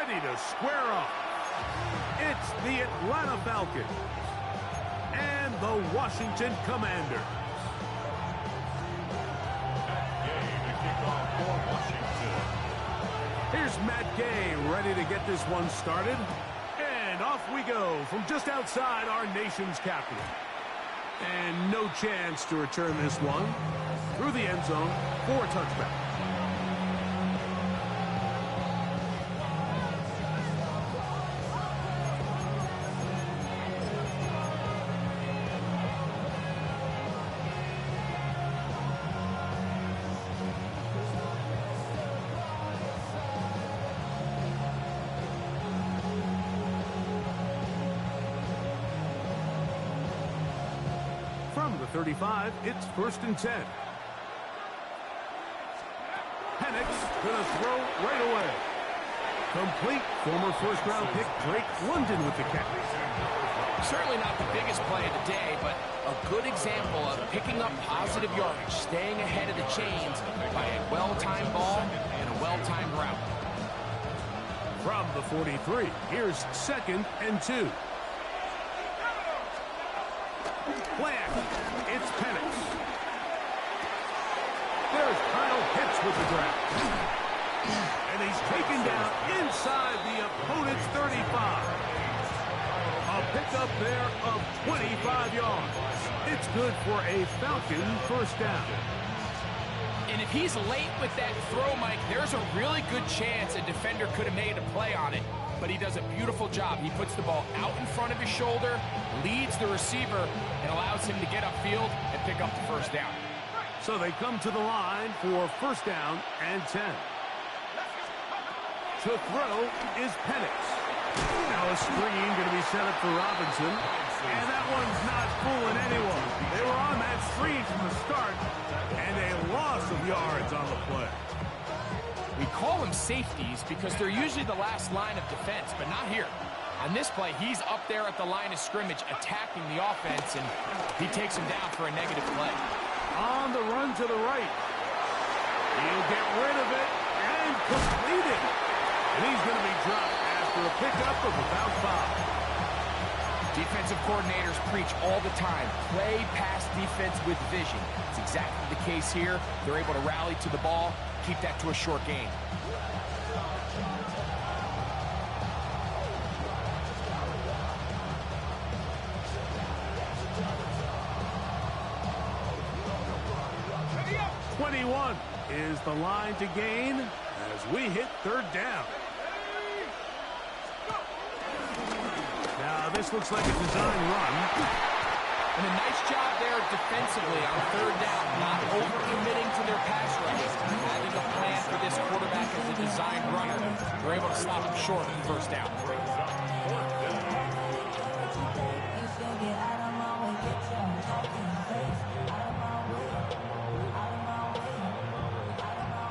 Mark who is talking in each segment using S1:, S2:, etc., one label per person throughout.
S1: ready to square up. It's the Atlanta Falcons and the Washington Commanders. Here's Matt Gay ready to get this one started. And off we go from just outside our nation's capital. And no chance to return this one through the end zone for a touchback. From the 35, it's 1st and 10. Penix gonna throw right away. Complete. Former first-round pick Drake London with the catch.
S2: Certainly not the biggest play of the day, but a good example of picking up positive yardage, staying ahead of the chains by a well-timed ball and a well-timed route.
S1: From the 43, here's 2nd and 2. Flag. It's Penix. There's Kyle Pitts with the grab. And he's taken down inside the opponent's 35. A pickup there of 25 yards. It's good for a Falcon first down.
S2: And if he's late with that throw, Mike, there's a really good chance a defender could have made a play on it. But he does a beautiful job. He puts the ball out in front of his shoulder, leads the receiver, and allows him to get upfield and pick up the first down.
S1: So they come to the line for 1st down and 10. To throw is Penix. Now a screen going to be set up for Robinson. And that one's not fooling anyone. They were on that screen from the start, and a loss of yards on the play.
S2: We call them safeties because they're usually the last line of defense, but not here. On this play, he's up there at the line of scrimmage attacking the offense, and he takes him down for a negative play.
S1: On the run to the right. He'll get rid of it and complete it. And he's going to be dropped after a pickup of about 5.
S2: Defensive coordinators preach all the time, play pass defense with vision. It's exactly the case here. They're able to rally to the ball, keep that to a short gain.
S1: .21 is the line to gain as we hit 3rd down. Now this looks like a design run.
S2: And a nice job there defensively on 3rd down, not over-committing to their pass rush. Having a plan for this quarterback as a design runner. They're able to stop him short of the 1st down.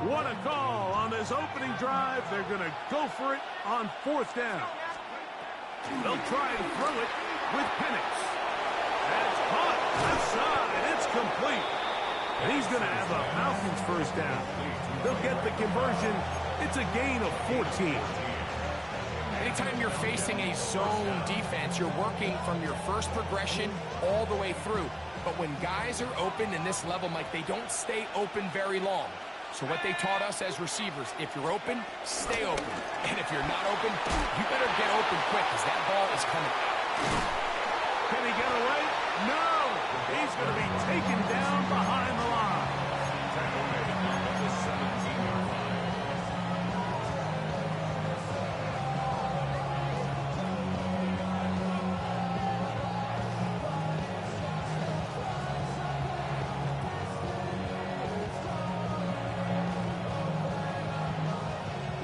S1: What a call on this opening drive. They're going to go for it on 4th down. They'll try and throw it with Penix. That's caught left side. It's complete. And he's going to have a Falcons first down. They'll get the conversion. It's a gain of 14.
S2: Anytime you're facing a zone defense, you're working from your first progression all the way through. But when guys are open in this level, Mike, they don't stay open very long. So what they taught us as receivers, if you're open, stay open. And if you're not open, you better get open quick because that ball is coming out.
S1: Can he get away? No! He's going to be taken down behind the line.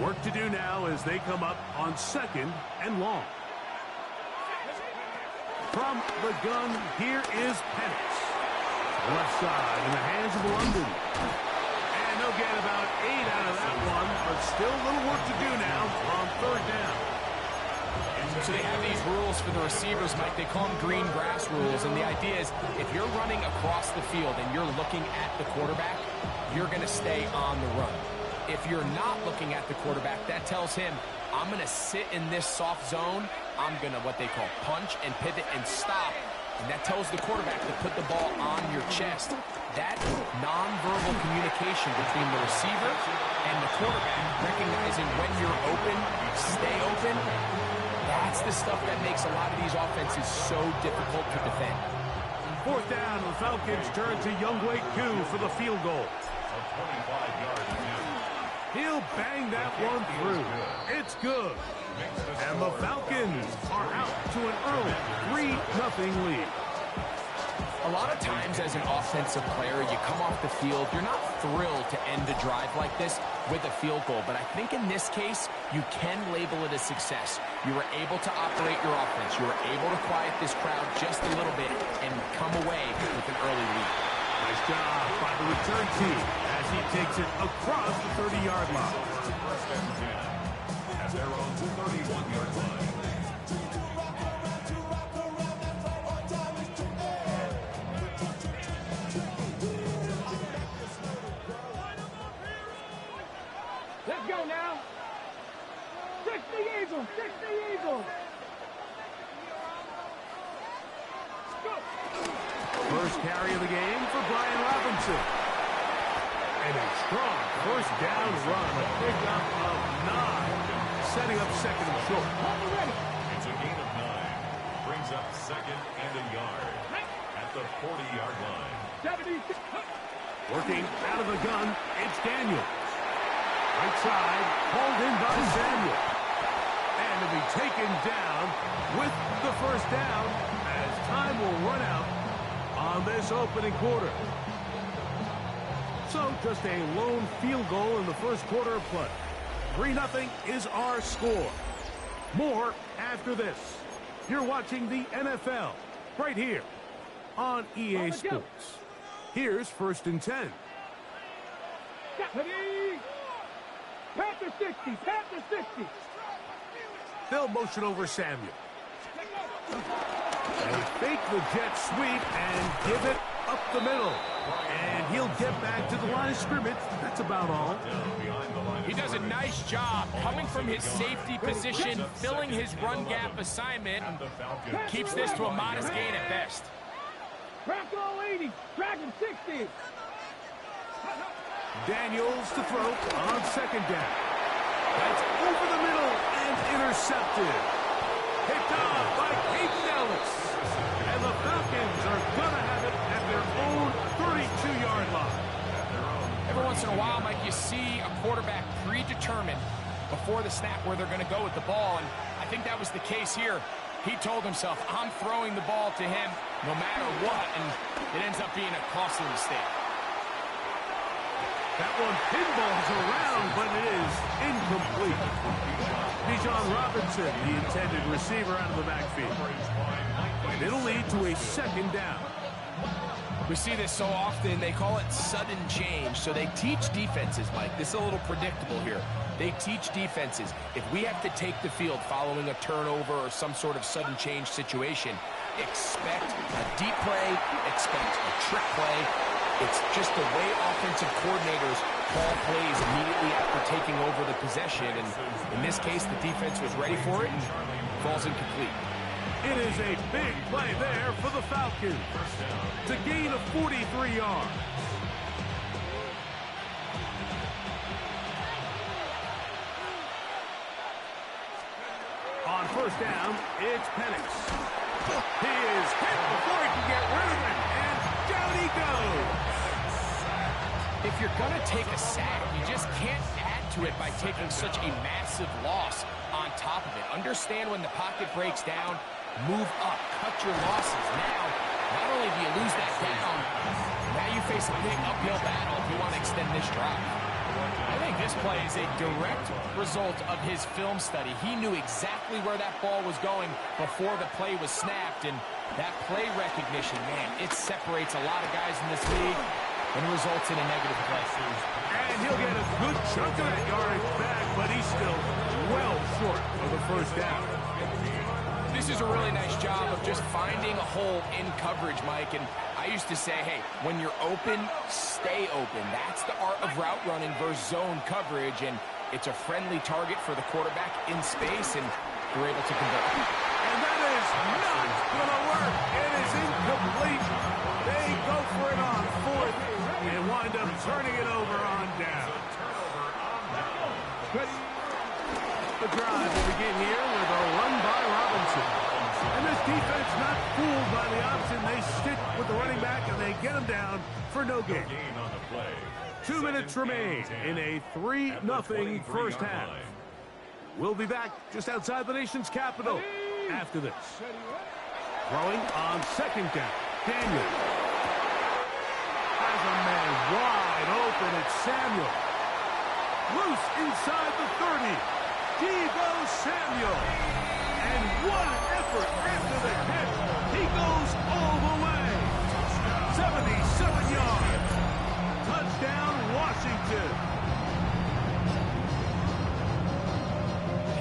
S1: Work to do now as they come up on 2nd and long. From the gun, here is Penix. Left side in the hands of London. And they'll get about 8 out of that one, but still a little work to do now on 3rd down.
S2: So they have these rules for the receivers, Mike. They call them green grass rules, and the idea is if you're running across the field and you're looking at the quarterback, you're going to stay on the run. If you're not looking at the quarterback, that tells him, I'm going to sit in this soft zone. I'm going to what they call punch and pivot and stop. And that tells the quarterback to put the ball on your chest. That nonverbal communication between the receiver and the quarterback, recognizing when you're open, stay open, that's the stuff that makes a lot of these offenses so difficult to defend.
S1: Fourth down, the Falcons turn to Younghoe Koo for the field goal. He'll bang that one through. It's good. And the Falcons are out to an early 3-0 lead.
S2: A lot of times as an offensive player, you come off the field, you're not thrilled to end a drive like this with a field goal. But I think in this case, you can label it a success. You were able to operate your offense. You were able to quiet this crowd just a little bit and come away with an early lead.
S1: Nice job by the return team as he takes it across the 30-yard line.
S3: At their own 31-yard line.
S4: Let's go now. 60 Eagles, 60 Eagles. Go.
S1: First carry of the game for Brian Robinson. And a strong first down run, a pickup of 9, setting up second and short.
S3: It's a gain of 9. Brings up second and a yard at the 40-yard line.
S4: 76.
S1: Working out of the gun, it's Daniels. Right side, hauled in by Samuel. And to be taken down with the first down as time will run out on this opening quarter. So just a lone field goal in the first quarter of play. 3-0 is our score. More after this. You're watching the NFL right here on EA Sports. Here's first and 10.
S4: Panther 60, Panther 60.
S1: They'll motion over Samuel. They fake the jet sweep and give it up the middle. And he'll get back to the line of scrimmage. That's about all.
S2: He does a nice job coming from his safety position, filling his run gap assignment, and keeps this to a modest gain at best.
S4: Marko 80, Dragon 60.
S1: Daniels to throw on second down. That's over the middle and intercepted. Picked off by Peyton Ellis. And the Falcons are going to have it at their own 32-yard line.
S2: Every once in a while, Mike, you see a quarterback predetermined before the snap where they're going to go with the ball, and I think that was the case here. He told himself, I'm throwing the ball to him no matter what, and it ends up being a costly mistake.
S1: That one pinballs around, but it is incomplete. Bijan Robinson, the intended receiver, out of the backfield. And it'll lead to a second down.
S2: We see this so often, they call it sudden change. So they teach defenses, Mike. This is a little predictable here. They teach defenses, if we have to take the field following a turnover or some sort of sudden change situation, expect a deep play, expect a trick play. It's just the way offensive coordinators call plays immediately after taking over the possession. And in this case, the defense was ready for it and falls incomplete.
S1: It is a big play there for the Falcons. It's a gain of 43 yards. On first down, it's Penix. He is hit before he can get rid of it, and down he goes.
S2: If you're going to take a sack, you just can't add to it by taking such a massive loss on top of it. Understand when the pocket breaks down, move up, cut your losses. Now, not only do you lose that down, now you face a big uphill battle if you want to extend this drive. I think this play is a direct result of his film study. He knew exactly where that ball was going before the play was snapped, and that play recognition, man, it separates a lot of guys in this league and results in a negative play.
S1: And he'll get a good chunk of that yardage back, but he's still well short of the first down.
S2: This is a really nice job of just finding a hole in coverage, Mike. And I used to say, hey, when you're open, stay open. That's the art of route running versus zone coverage. And It's a friendly target for the quarterback in space, and they're able to convert.
S1: And that is not going to work. It is incomplete. They go for it on fourth and wind up turning it over on down. The drive will begin here with a run by Robinson. And this defense not fooled by the option. They stick with the running back, and they get him down for no gain. 2 minutes remain in a 3-0 first half. We'll be back just outside the nation's capital after this. Throwing on second down. Daniel has a man wide open. It's Samuel. Loose inside the 30. Deebo Samuel. And one effort after the catch. He goes all the way. 77 yards. Touchdown, Washington.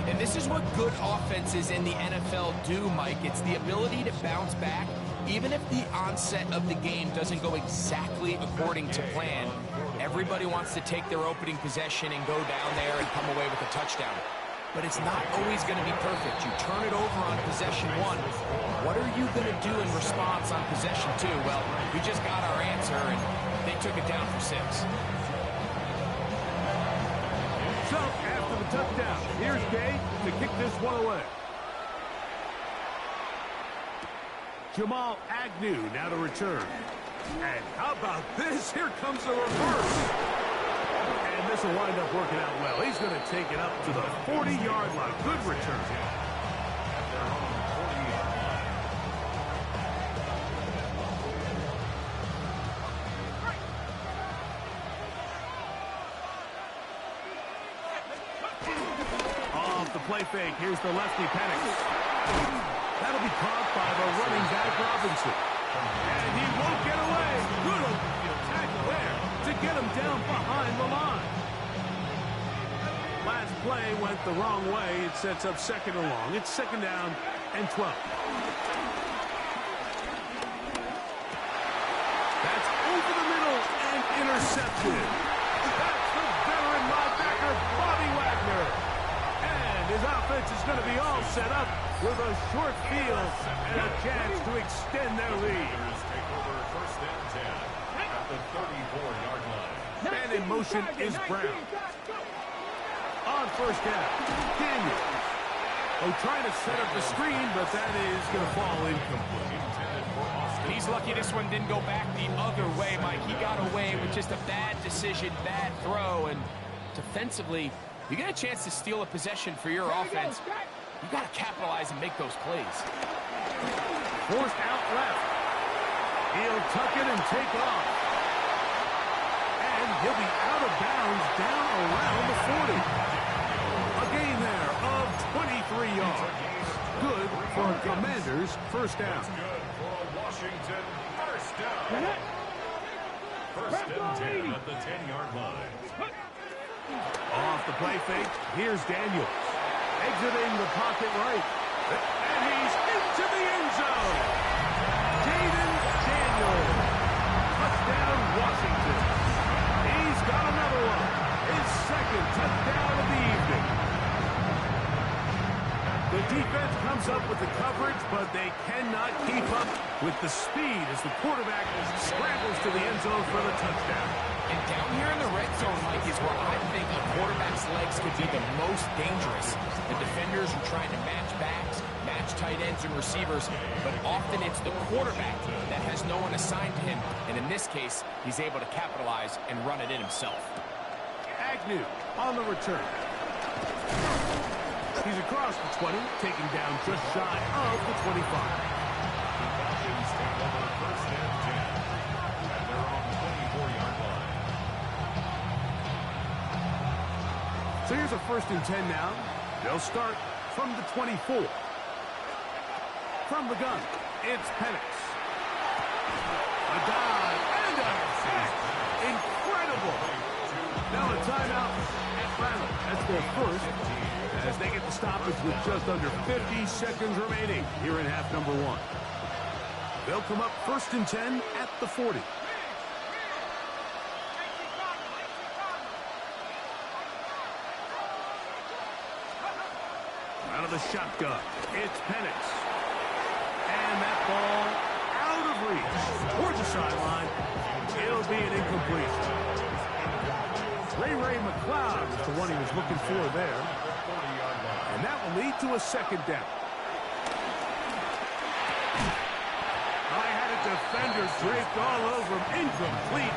S2: And this is what good offenses in the NFL do, Mike. It's the ability to bounce back, even if the onset of the game doesn't go exactly according to plan. Everybody wants to take their opening possession and go down there and come away with a touchdown. But it's not always going to be perfect. You turn it over on possession 1. What are you going to do in response on possession 2? Well, we just got our answer, and they took it down for 6.
S1: So, after the touchdown, here's Day to kick this one away. Jamal Agnew now to return. And how about this? Here comes the reverse. And this will wind up working out well. He's going to take it up to the 40-yard line. Good return. Off the play fake. Here's the lefty Penix. That'll be caught by the running back Robinson. And he won't get away. Good tackle there to get him down behind the line. Last play went the wrong way. It sets up second and long. It's second down and 12. That's over the middle and intercepted. That's the veteran linebacker, Bobby Wagner. And his offense is going to be all set up with a short field and a chance to extend their lead.
S3: Take over first and 10 at the 34-yard line.
S1: Man in motion is Brown. On first down, Daniel. Oh, trying to set up the screen, but that is going to fall incomplete.
S2: He's lucky this one didn't go back the other way, Mike. He got away with just a bad decision, bad throw, and defensively, you get a chance to steal a possession for your offense. You got to capitalize and make those plays.
S1: Forced out left. He'll tuck it and take off. And he'll be out of bounds down around the 40. A gain there of 23 yards. Good for a Commander's first down.
S3: Good for a Washington first down. First and 10 at the 10-yard line.
S1: Off the play fake, here's Daniels. Exiting the pocket right. And he's into the end zone. Jaden Daniels. Touchdown, Washington. He's got another one. His second touchdown of the evening. The defense comes up with the coverage, but they cannot keep up with the speed as the quarterback scrambles to the end zone for the touchdown.
S2: And down here in the red zone, Mike, is where I think a quarterback's legs could be the most dangerous. The defenders are trying to match backs, match tight ends and receivers, but often it's the quarterback that has no one assigned to him. And in this case, he's able to capitalize and run it in himself.
S1: Agnew on the return. He's across the 20, taking down just shy of the 25.
S3: The Falcons take over first and 10 at their own 24-yard line.
S1: So here's a first and 10 now. They'll start from the 24. From the gun, it's Penix. A dive and a catch. Incredible. Now a timeout at Brown. That's their first, as they get the stoppage with just under 50 seconds remaining here in half number 1. They'll come up first and 10 at the 40. Out of the shotgun, it's Penix. And that ball out of reach towards the sideline. It'll be an incomplete. Ray McLeod is the one he was looking for there. And that will lead to a second down. I had a defender draped all over him. Incomplete.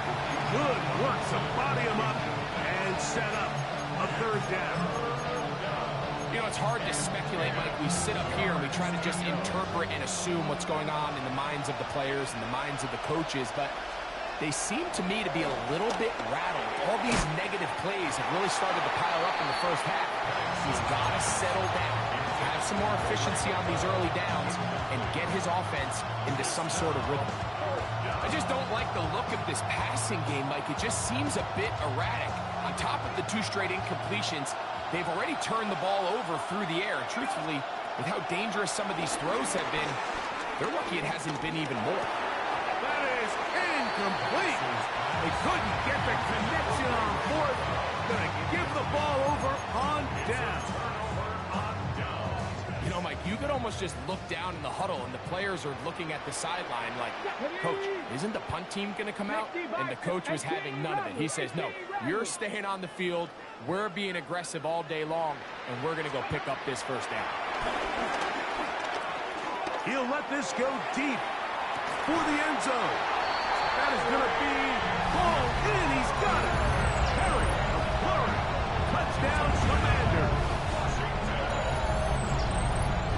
S1: Good work to body him up and set up a third down.
S2: You know, it's hard to speculate, Mike. We sit up here and we try to just interpret and assume what's going on in the minds of the players and the minds of the coaches, but they seem to me to be a little bit rattled. All these negative plays have really started to pile up in the first half. He's got to settle down, have some more efficiency on these early downs, and get his offense into some sort of rhythm. I just don't like the look of this passing game, Mike. It just seems a bit erratic. On top of the 2 straight incompletions, they've already turned the ball over through the air. Truthfully, with how dangerous some of these throws have been, they're lucky it hasn't been even more.
S1: That is incomplete. They couldn't get the connection on fourth. Gonna give the ball over on down.
S2: You know, Mike, you could almost just look down in the huddle and the players are looking at the sideline like, Coach, isn't the punt team going to come out? And the coach was having none of it. He says, no, you're staying on the field. We're being aggressive all day long, and we're going to go pick up this first down.
S1: He'll let this go deep for the end zone. That is going to be ball in. He's got it. Perry, a flurry. Touchdown, Commanders.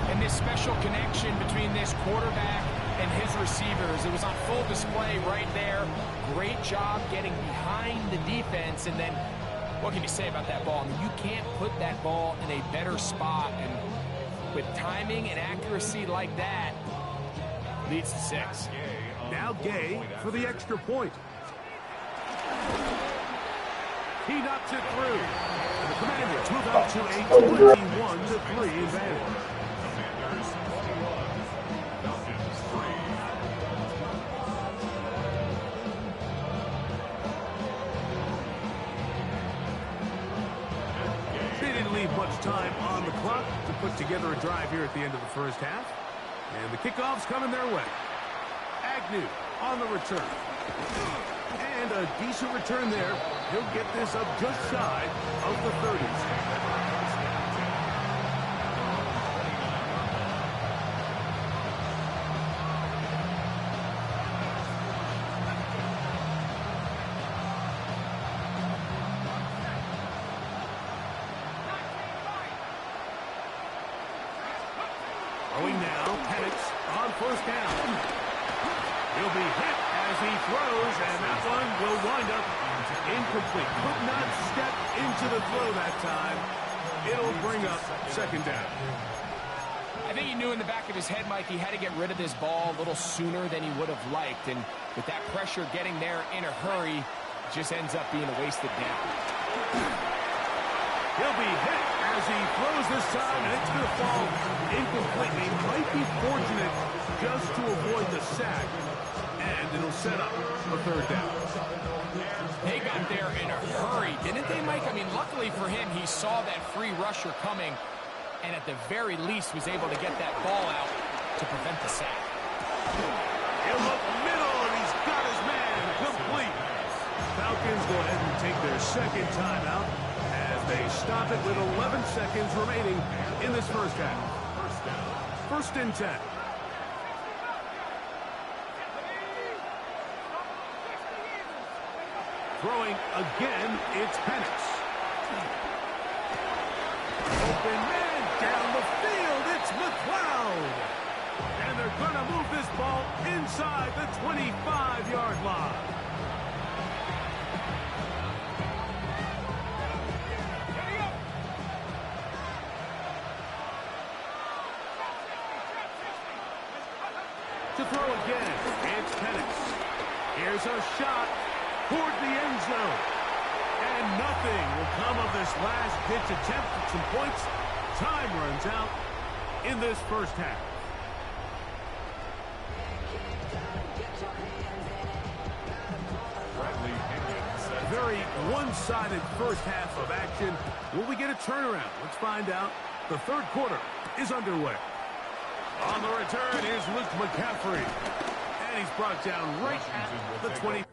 S2: And this special connection between this quarterback and his receivers, it was on full display right there. Great job getting behind the defense. And then, what can you say about that ball? I mean, you can't put that ball in a better spot. And with timing and accuracy like that, leads to 6.
S1: Now Gay for the extra point. He knocks it through. The Commanders move out to a 21-3 advantage. They didn't leave much time on the clock to put together a drive here at the end of the first half. And the kickoff's coming their way. Agnew on the return. And a decent return there. He'll get this up just shy of the 30s. Going now, Penix on first down. He'll be hit as he throws, and that one will wind up incomplete. Could not step into the throw that time. It'll bring up second down.
S2: I think he knew in the back of his head, Mike, he had to get rid of this ball a little sooner than he would have liked. And with that pressure getting there in a hurry, it just ends up being a wasted down.
S1: He'll be hit as he throws this time, and it's going to fall incomplete. He might be fortunate just to avoid the sack, and it'll set up a third down.
S2: They got there in a hurry, didn't they, Mike? I mean, luckily for him, he saw that free rusher coming, and at the very least was able to get that ball out to prevent the sack.
S1: He'll look middle, and he's got his man complete. Falcons go ahead and take their second timeout as they stop it with 11 seconds remaining in this first half. First and 10. Throwing again, it's Penix. Open man down the field, it's McLeod. And they're going to move this ball inside the 25-yard line. To throw again, it's Penix. Here's a shot toward the end zone. And nothing will come of this last pitch attempt at some points. Time runs out in this first half. Very one-sided first half of action. Will we get a turnaround? Let's find out The third quarter is underway. On the return is Luke McCaffrey. And he's brought down right at the 20.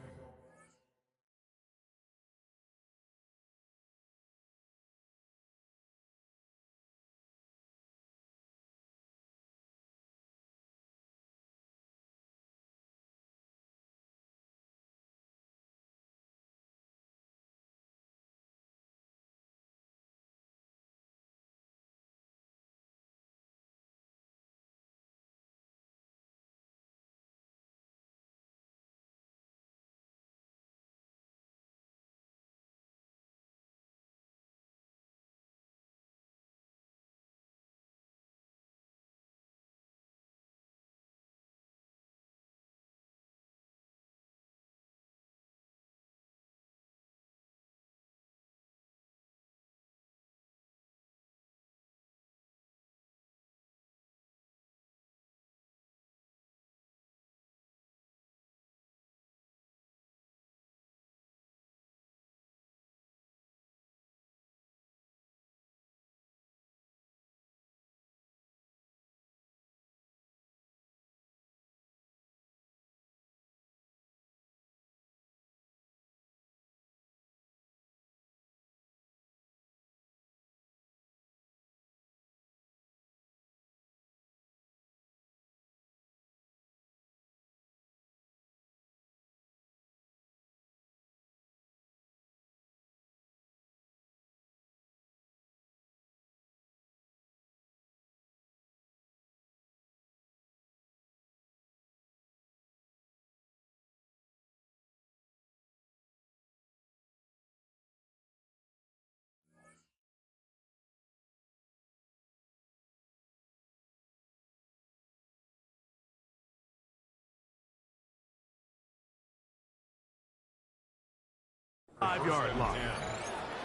S1: Five-yard line.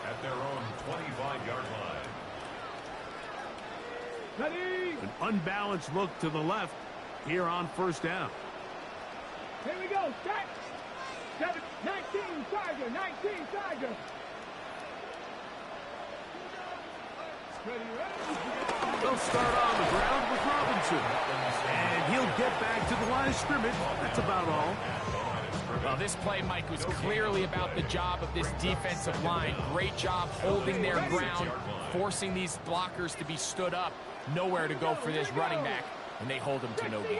S3: At their own 25-yard line.
S4: Ready?
S1: An unbalanced look to the left here on first down.
S4: Here we go. Set. 19 Tiger. 19 Tiger. Ready.
S1: They'll start on the ground with Robinson. And he'll get back to the line of scrimmage. That's about all.
S2: Well, this play, Mike, was clearly about the job of this defensive line. Great job holding their ground, forcing these blockers to be stood up. Nowhere to go for this running back, and they hold him to no gain.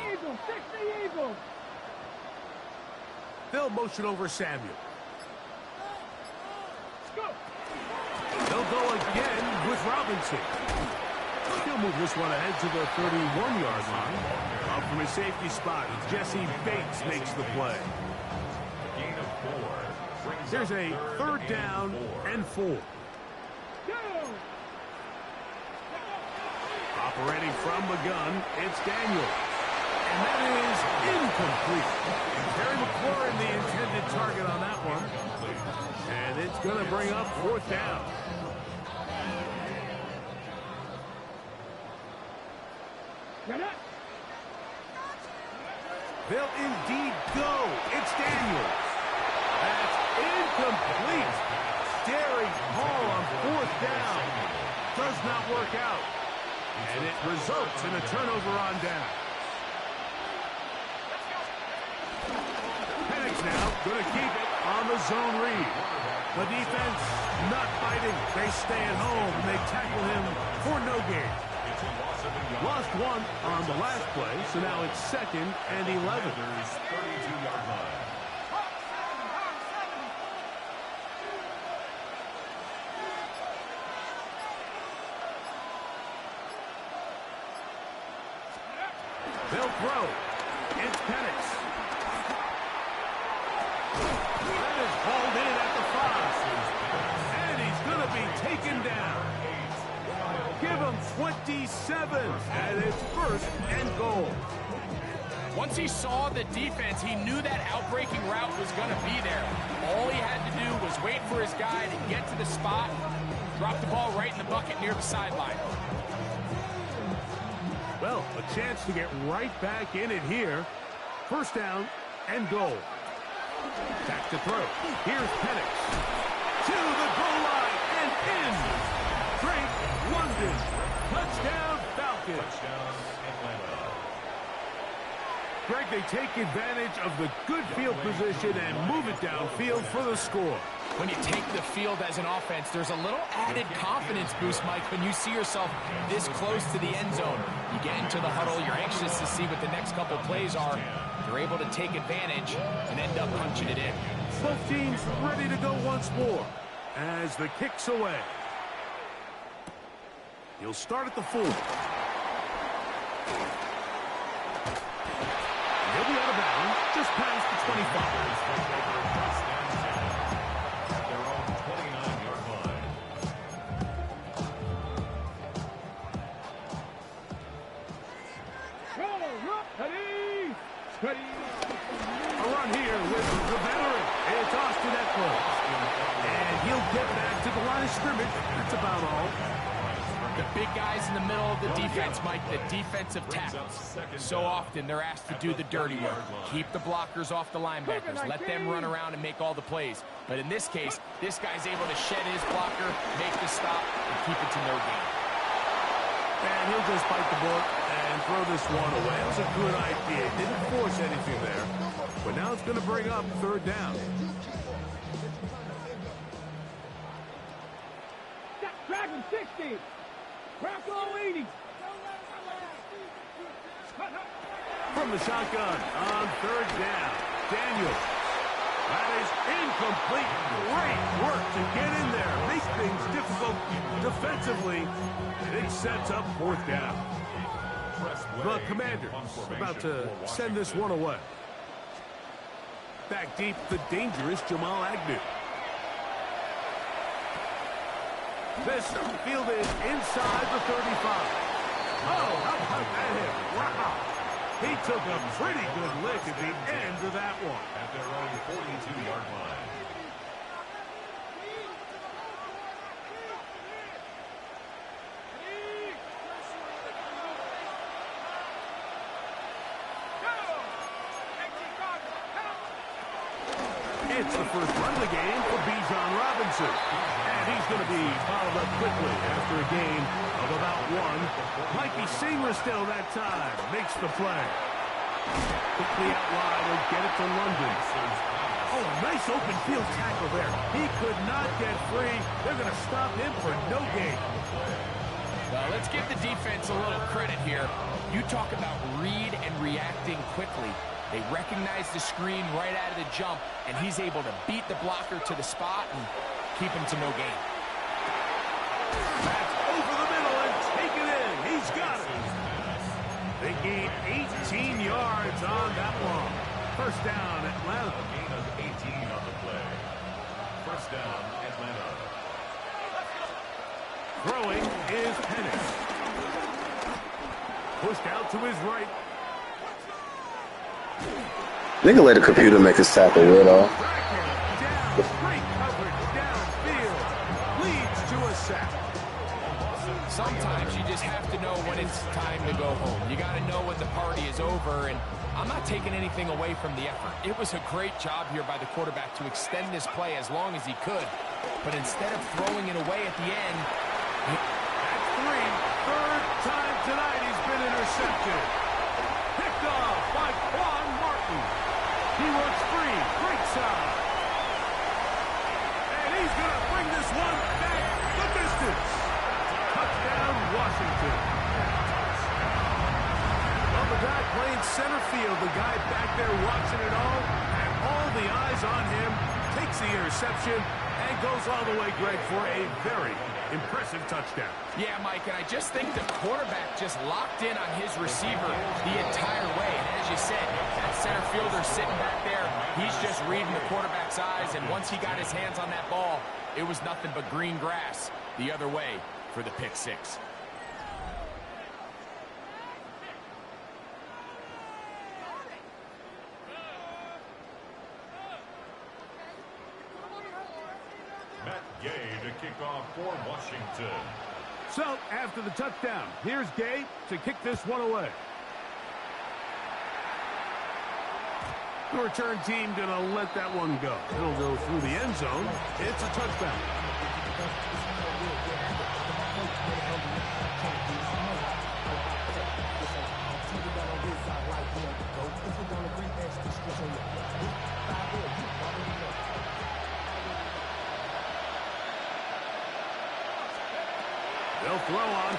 S4: Eagle.
S1: They'll motion over Samuel.
S4: Go.
S1: They'll go again with Robinson. He'll move this one ahead to the 31-yard line. Up from his safety spot, Jesse Bates makes the play.
S3: Gain of 4.
S1: There's a third down and 4.
S4: Go.
S1: Operating from the gun, it's Daniels. And that is incomplete. Terry McLaurin, the intended target on that one. And it's going to bring up fourth down. They'll indeed go. It's Daniels. That's incomplete. Darius Hall on fourth down. Does not work out. And it results in a turnover on down. Penix now going to keep it on the zone read. The defense not fighting. They stay at home and they tackle him for no gain. Lost one on the last play, so now it's 2nd and 11.
S3: 32-yard line.
S1: They'll throw. It's Penix. That is hauled in at the 5. And he's going to be taken down. Give him 27, and it's 1st and goal.
S2: Once he saw the defense, he knew that outbreaking route was going to be there. All he had to do was wait for his guy to get to the spot, drop the ball right in the bucket near the sideline.
S1: Well, a chance to get right back in it here. 1st down and goal. Back to throw. Here's Penix. To the goal line and in. Drake London. Greg, they take advantage of the good field position and move it downfield for the score.
S2: When you take the field as an offense, there's a little added confidence boost, Mike, when you see yourself this close to the end zone. You get into the huddle, you're anxious to see what the next couple plays are. You're able to take advantage and end up punching it in.
S1: Both teams ready to go once more as the kick's away. He'll start at the 4. He'll be out of bounds, just past the 25.
S4: A
S1: run here with the veteran. It's Austin Eckler. And he'll get back to the line of scrimmage. That's about all.
S2: The big guys in the middle of the defense, Mike, the defensive tackles. So often they're asked to do the dirty work. Keep the blockers off the linebackers. Let them run around and make all the plays. But in this case, this guy's able to shed his blocker, make the stop, and keep it to no gain.
S1: And he'll just bite the bullet and throw this one away. It was a good idea. Didn't force anything there. But now it's going to bring up 3rd down.
S4: Dragon 60. Marko 80.
S1: From the shotgun on 3rd down. Daniels. That is incomplete. Great work to get in there. Make things difficult defensively. And it sets up 4th down. The Commanders about to send this one away. Back deep, the dangerous Jamal Agnew. This fielded inside the 35. Oh, how about that hit? Wow. He took a pretty good lick at the end of that one.
S3: At their own 42-yard line.
S1: It's the first run of the game for Bijan Robinson. And he's going to be followed up quickly after a gain of about 1. Mikey Singer still that time. Makes the play. Quickly out wide. He'll get it to London. Oh, nice open field tackle there. He could not get free. They're going to stop him for no gain.
S2: Well, let's give the defense a little credit here. You talk about read and reacting quickly. They recognize the screen right out of the jump, and he's able to beat the blocker to the spot and keep him to no gain.
S1: That's over the middle and take it in. He's got it. They gain 18 yards on that one. 1st down, Atlanta.
S3: A gain of 18 on the play. 1st down, Atlanta.
S1: Throwing is Penix. Pushed out to his right.
S5: They can let the computer make this tackle real though.
S1: Down, great coverage downfield. Leads to a sack.
S2: Sometimes you just have to know when it's time to go home. You got to know when the party is over, and I'm not taking anything away from the effort. It was a great job here by the quarterback to extend this play as long as he could, but instead of throwing it away at the end,
S1: That's 3. 3rd time tonight he's been intercepted. Picked off by Marko. He works free. Great side. And he's going to bring this one back the distance. Touchdown, Washington. Well, the guy playing center field, the guy back there watching it all the eyes on him, takes the interception and goes all the way, Greg, for a very impressive touchdown.
S2: yeah, Mike, and I just think the quarterback just locked in on his receiver the entire way. And as you said, that center fielder sitting back there, he's just reading the quarterback's eyes, and once he got his hands on that ball, it was nothing but green grass the other way for the pick 6.
S3: Gay to kick off for Washington.
S1: So, after the touchdown, here's Gay to kick this one away. The return team going to let that one go. It'll go through the end zone. It's a touchdown.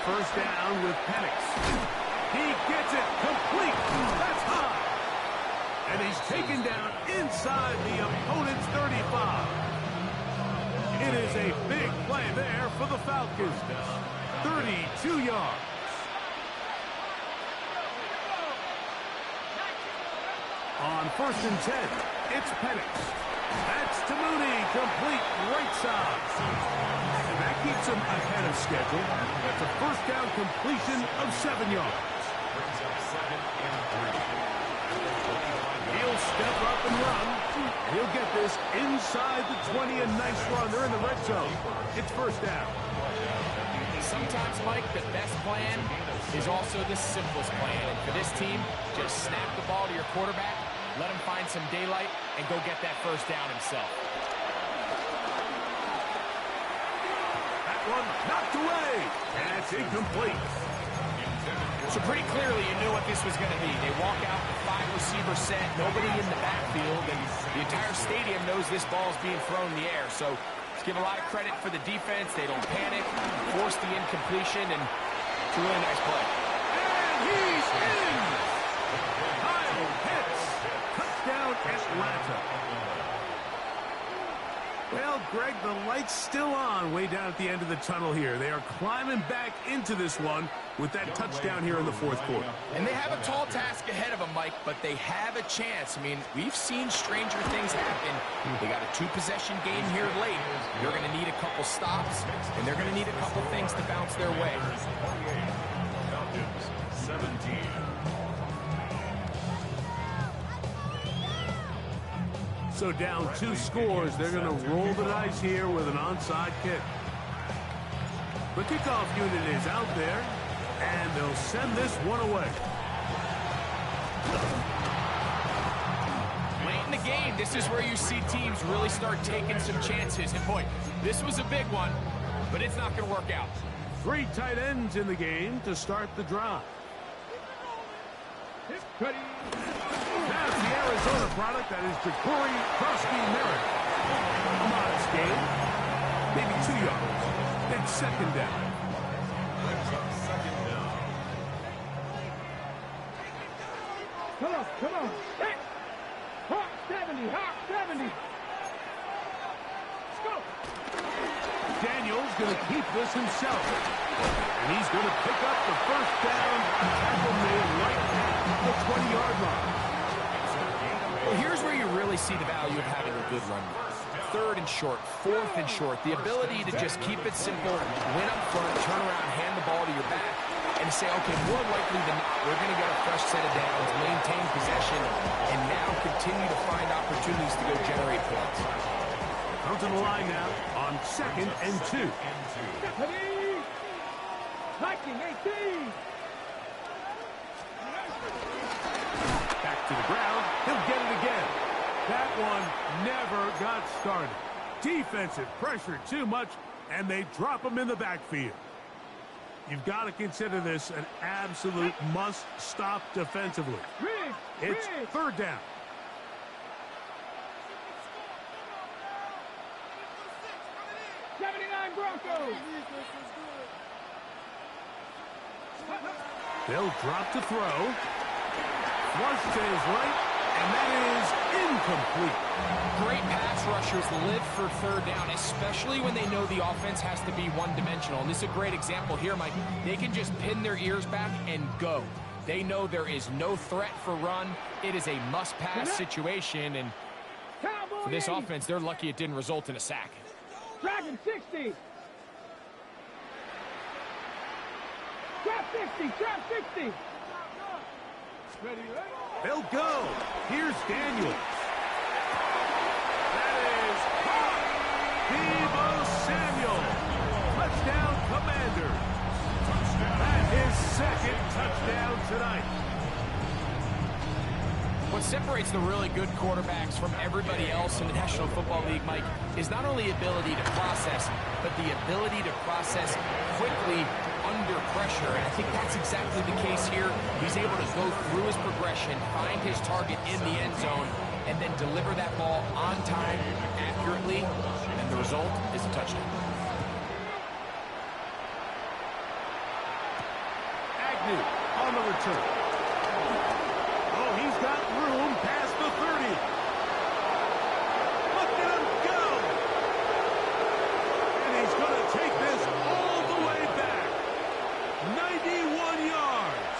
S1: first down with Penix. He gets it complete. That's high. And he's taken down inside the opponent's 35. It is a big play there for the Falcons. 32 yards. On 1st and 10, it's Penix. That's to Mooney, complete right side. And that keeps him ahead of schedule. That's a first down completion of 7 yards. He'll step up and run. He'll get this inside the 20, a nice run. They're in the red zone. It's first down.
S2: Sometimes, Mike, the best plan is also the simplest plan. And for this team, just snap the ball to your quarterback, let him find some daylight, and go get that first down himself.
S1: That one knocked away, and it's incomplete.
S2: So pretty clearly you knew what this was going to be. They walk out the 5-receiver set, nobody in the backfield, and the entire stadium knows this ball is being thrown in the air. So let's give a lot of credit for the defense. They don't panic, force the incompletion, and it's a really nice play.
S1: And he's in! Kyle Pitts, touchdown Atlanta. Well, Greg, the light's still on way down at the end of the tunnel here. They are climbing back into this one with that touchdown here in the 4th quarter.
S2: And they have a tall task ahead of them, Mike, but they have a chance. I mean, we've seen stranger things happen. They got a 2-possession game here late. They're going to need a couple stops, and they're going to need a couple things to bounce their way.
S3: Falcons, 17.
S1: So down 2 scores, they're going to roll the dice here with an onside kick. The kickoff unit is out there, and they'll send this one away.
S2: Late in the game, this is where you see teams really start taking some chances. And boy, this was a big one, but it's not going to work out.
S1: 3 tight ends in the game to start the drive. That's the Arizona product. That is Ja'Cory Krosky-Merritt. A modest game. Maybe 2 yards. Then second down.
S4: Come on. Hey! Hawk 70, Hawk 70. Let's go.
S1: Daniel's going to keep this himself. And he's going to pick up the first down. Tackle made right at the 20-yard line.
S2: Well, here's where you really see the value of having a good run. 3rd and short, 4th and short. The ability to just keep it simple, win up front, turn around, hand the ball to your back, and say, okay, more likely than not, we're going to get a fresh set of downs, maintain possession, and now continue to find opportunities to go generate points.
S1: Come to the line now on 2nd and 2.
S4: Hiking 18.
S1: Back to the ground. He'll get it again. That one never got started. Defensive pressure too much, and they drop him in the backfield. You've got to consider this an absolute must-stop defensively. It's 3rd down.
S4: Broncos.
S1: They'll drop to throw. Flush to his right, and that is incomplete.
S2: Great pass rushers live for 3rd down, especially when they know the offense has to be one-dimensional. And this is a great example here, Mike. They can just pin their ears back and go. They know there is no threat for run. It is a must-pass situation, and for this offense, they're lucky it didn't result in a sack.
S4: Dragon 60. Trap 60. Trap 60. Ready.
S1: They'll go. Here's Daniels. That is caught. Deebo Samuel. Touchdown, Commanders. That is 2nd touchdown tonight.
S2: What separates the really good quarterbacks from everybody else in the National Football League, Mike, is not only ability to process, but the ability to process quickly under pressure. And I think that's exactly the case here. He's able to go through his progression, find his target in the end zone, and then deliver that ball on time, accurately, and the result is a touchdown.
S1: McNew on the return. Oh, he's got room past the 30. Look at him go. And he's going to take this all the way back. 91 yards.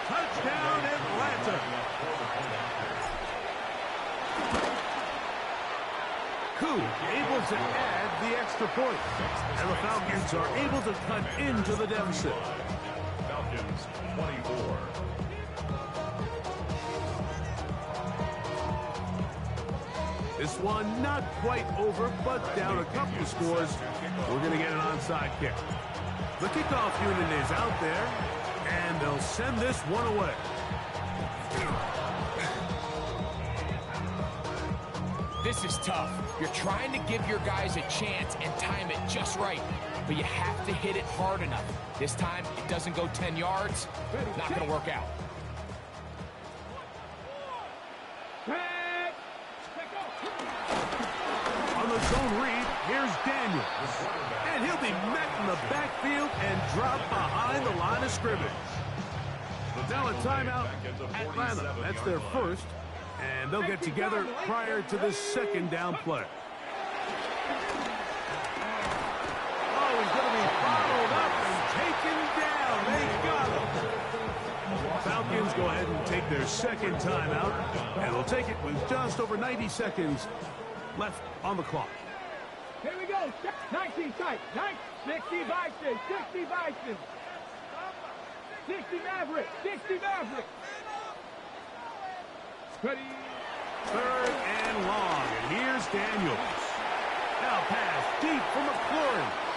S1: Touchdown, Atlanta. Koo able to add the extra point. And the Falcons are able to cut into the deficit.
S3: Falcons 24.
S1: This one not quite over, but down a couple of scores. We're going to get an onside kick. The kickoff unit is out there, and they'll send this one away.
S2: This is tough. You're trying to give your guys a chance and time it just right, but you have to hit it hard enough. This time, it doesn't go 10 yards. Not going to work out.
S1: On the zone read, here's Daniels. And he'll be met in the backfield and dropped behind the line of scrimmage. Now a timeout, Atlanta. That's their first. And they'll get together prior to this second down play. Oh, he's going to be followed up and taken down. They got him. Falcons go ahead and take their second timeout. And they'll take it with just over 90 seconds left on the clock.
S4: Here we go. 19 tight. 60 Bison. 60 Bison. 60 Maverick. 60 Maverick. Ready.
S1: Third and long. And here's Daniels. Now pass deep for McLaurin.